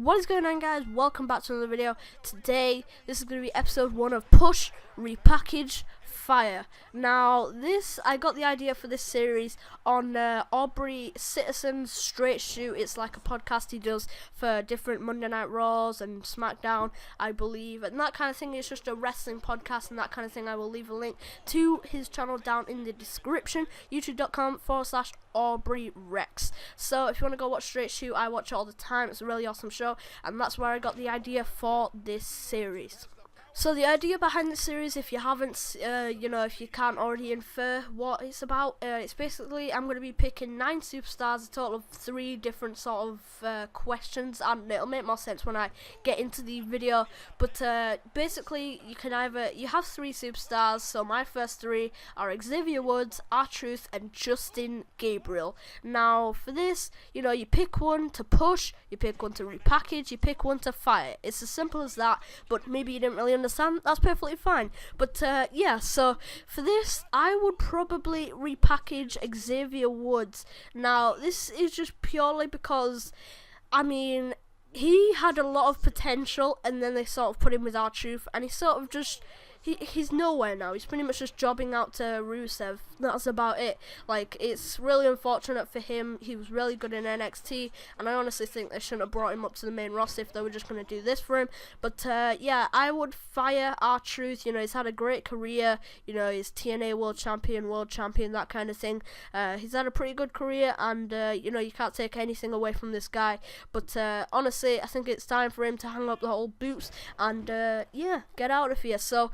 What is going on, guys? Welcome back to another video. Today, this is going to be episode 1 of Push, Repackage, Fire. Now, I got the idea for this series on Aubrey Citizen's Straight Shoot. It's like a podcast he does for different Monday Night Raws and SmackDown, I believe, and that kind of thing. It's just a wrestling podcast and that kind of thing. I will leave a link to his channel down in the description, youtube.com/AubreyRex. So if you want to go watch Straight Shoot, I watch it all the time. It's a really awesome show, and that's where I got the idea for this series. So the idea behind the series, if you haven't, if you can't already infer what it's about, it's basically I'm going to be picking 9 superstars, a total of 3 different sort of questions, and it'll make more sense when I get into the video. But basically, you have 3 superstars. So my first 3 are Xavier Woods, R-Truth, and Justin Gabriel. Now for this, you pick one to push, you pick one to repackage, you pick one to fire. It's as simple as that. But maybe you didn't really understand. That's perfectly fine. But yeah, so for this I would probably repackage Xavier Woods. Now this is just purely because he had a lot of potential, and then they sort of put him with R-Truth, and he sort of just he's nowhere now. He's pretty much just jobbing out to Rusev. That's about it. Like, it's really unfortunate for him. He was really good in NXT, and I honestly think they shouldn't have brought him up to the main roster if they were just going to do this for him. But yeah, I would fire R-Truth. He's had a great career. He's TNA World Champion, that kind of thing. He's had a pretty good career, and you can't take anything away from this guy. But honestly, I think it's time for him to hang up the whole boots and yeah, get out of here. So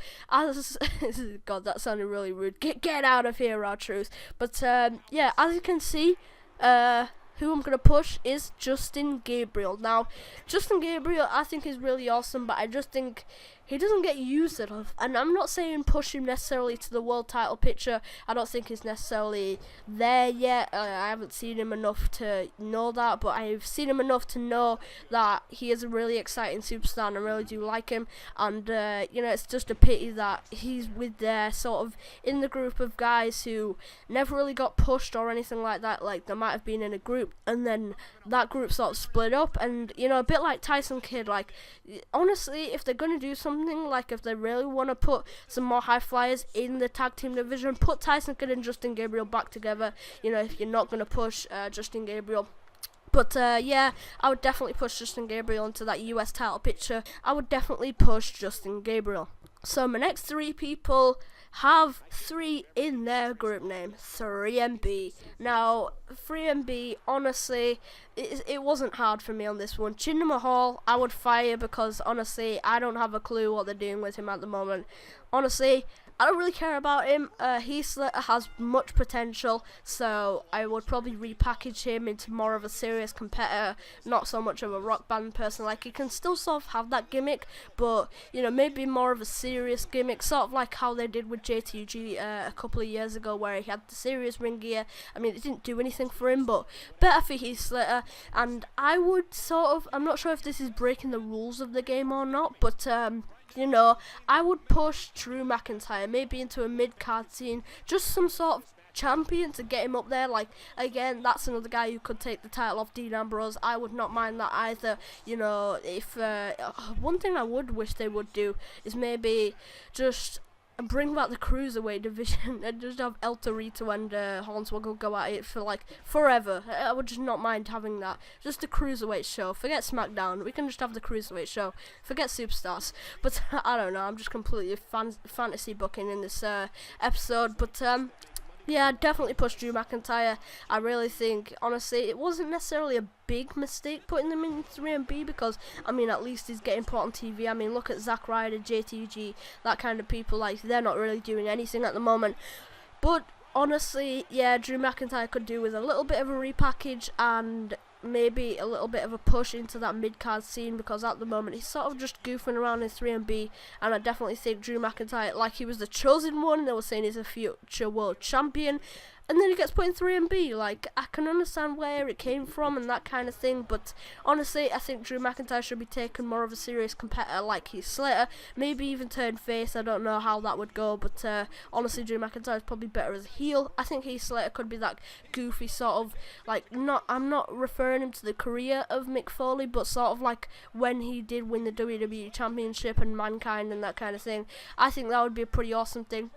God, that sounded really rude. Get out of here, R-Truth. But yeah, as you can see, who I'm going to push is Justin Gabriel. Now, Justin Gabriel I think is really awesome, but I just think he doesn't get used enough. And I'm not saying push him necessarily to the world title picture. I don't think he's necessarily there yet. I haven't seen him enough to know that, but I've seen him enough to know that he is a really exciting superstar, and I really do like him. And it's just a pity that he's with sort of in the group of guys who never really got pushed or anything like that. Like, they might have been in a group, and then that group sort of split up, and a bit like Tyson Kidd. Like, honestly, if they're gonna do something, like if they really want to put some more high flyers in the tag team division, put Tyson Kidd and Justin Gabriel back together. If you're not gonna push Justin Gabriel. But yeah, I would definitely push Justin Gabriel into that US title picture. I would definitely push Justin Gabriel. So my next 3 people have 3 in their group name, 3MB. Now, 3MB, honestly, it wasn't hard for me on this one. Jinder Mahal, I would fire because, honestly, I don't have a clue what they're doing with him at the moment. Honestly, I don't really care about him. Heath Slater has much potential, so I would probably repackage him into more of a serious competitor, not so much of a rock band person. Like, he can still sort of have that gimmick, but, maybe more of a serious gimmick, sort of like how they did with JTG a couple of years ago, where he had the serious ring gear. It didn't do anything for him, but better for Heath Slater. And I would I'm not sure if this is breaking the rules of the game or not, but I would push Drew McIntyre maybe into a mid-card scene, just some sort of champion to get him up there. Like, again, that's another guy who could take the title off Dean Ambrose. I would not mind that either. If one thing I would wish they would do is maybe just bring back the cruiserweight division and just have El Torito and Hornswoggle go at it for like forever. I would just not mind having that. Just a cruiserweight show. Forget SmackDown. We can just have the cruiserweight show. Forget superstars. But I don't know. I'm just completely fantasy booking in this episode. But yeah, definitely push Drew McIntyre. I really think, honestly, it wasn't necessarily a big mistake putting them in 3MB because, at least he's getting put on TV. Look at Zack Ryder, JTG, that kind of people. Like, they're not really doing anything at the moment. But honestly, yeah, Drew McIntyre could do with a little bit of a repackage and maybe a little bit of a push into that mid-card scene, because at the moment he's sort of just goofing around in 3MB, and I definitely think Drew McIntyre, like, he was the chosen one. They were saying he's a future world champion. and then he gets put in 3MB. Like, I can understand where it came from and that kind of thing, but honestly, I think Drew McIntyre should be taken more of a serious competitor like Heath Slater, maybe even turn face. I don't know how that would go, but honestly, Drew McIntyre is probably better as a heel. I think Heath Slater could be that goofy sort of, like, I'm not referring him to the career of Mick Foley, but sort of like when he did win the WWE Championship and Mankind and that kind of thing. I think that would be a pretty awesome thing.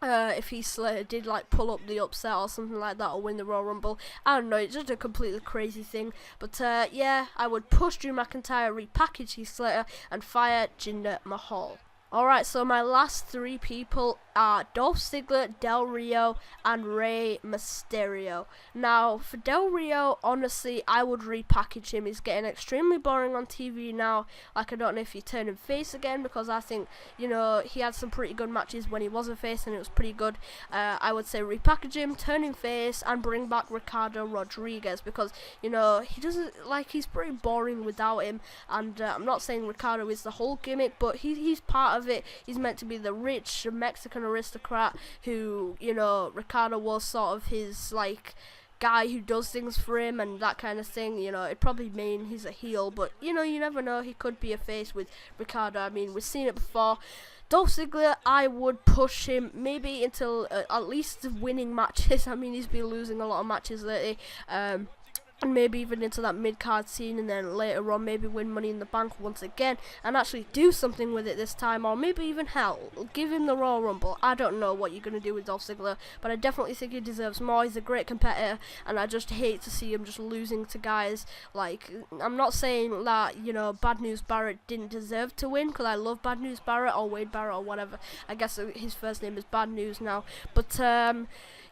If Heath Slater did like pull up the upset or something like that, or win the Royal Rumble. I don't know, it's just a completely crazy thing. But yeah, I would push Drew McIntyre, repackage Heath Slater, and fire Jinder Mahal. Alright, so my last three people are Dolph Ziggler, Del Rio, and Rey Mysterio. Now, for Del Rio, honestly, I would repackage him. He's getting extremely boring on TV now. Like, I don't know if you turn him face again, because I think, you know, he had some pretty good matches when he was a face, and it was pretty good. I would say repackage him, turn him face, and bring back Ricardo Rodriguez, because, you know, he doesn't, like, he's pretty boring without him. And I'm not saying Ricardo is the whole gimmick, but he's part of it. He's meant to be the rich Mexican aristocrat who, you know, Ricardo was sort of his, like, guy who does things for him and that kind of thing. You know, it probably mean he's a heel, but, you know, you never know, he could be a face with Ricardo. I mean, we've seen it before. Dolph Ziggler, I would push him maybe until at least winning matches. I mean, he's been losing a lot of matches lately. And maybe even into that mid-card scene, and then later on maybe win Money in the Bank once again and actually do something with it this time, or maybe even hell, give him the Royal Rumble. I don't know what you're going to do with Dolph Ziggler, but I definitely think he deserves more. He's a great competitor, and I just hate to see him just losing to guys like, I'm not saying that, you know, Bad News Barrett didn't deserve to win, because I love Bad News Barrett, or Wade Barrett, or whatever. I guess his first name is Bad News now, but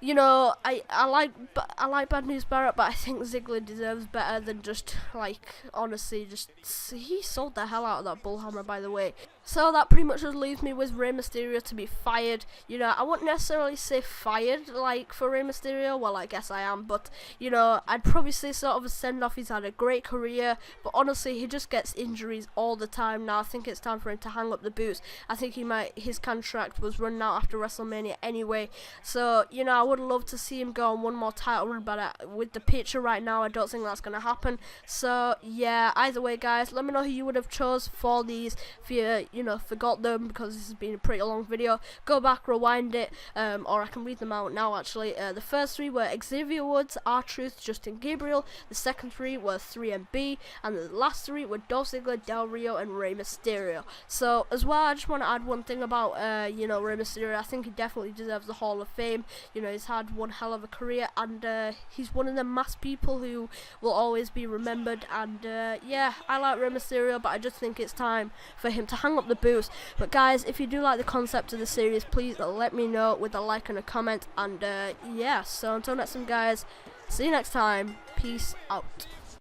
you know, I like Bad News Barrett, but I think Ziggler deserves better than just, like, honestly, just, he sold the hell out of that bullhammer, by the way. So that pretty much just leaves me with Rey Mysterio to be fired. You know, I wouldn't necessarily say fired, like, for Rey Mysterio. Well, I guess I am, but, you know, I'd probably say sort of a send-off. He's had a great career, but honestly, he just gets injuries all the time now. I think it's time for him to hang up the boots. I think his contract was running out after WrestleMania anyway. So, you know, I would love to see him go on one more title run, but with the picture right now, I don't think that's going to happen. So, yeah, either way, guys, let me know who you would have chose for these. If you know, forgot them, because this has been a pretty long video, go back, rewind it, or I can read them out now, actually. The first three were Xavier Woods, R-Truth, Justin Gabriel. The second three were 3MB, and the last three were Dolph Ziggler, Del Rio, and Rey Mysterio. So, as well, I just want to add one thing about, you know, Rey Mysterio. I think he definitely deserves the Hall of Fame. You know, he's had one hell of a career, and he's one of the mass people who will always be remembered. And yeah, I like Rey Mysterio, but I just think it's time for him to hang up the boots. But guys, if you do like the concept of the series, please let me know with a like and a comment. And yeah, so until next time, guys, see you next time. Peace out.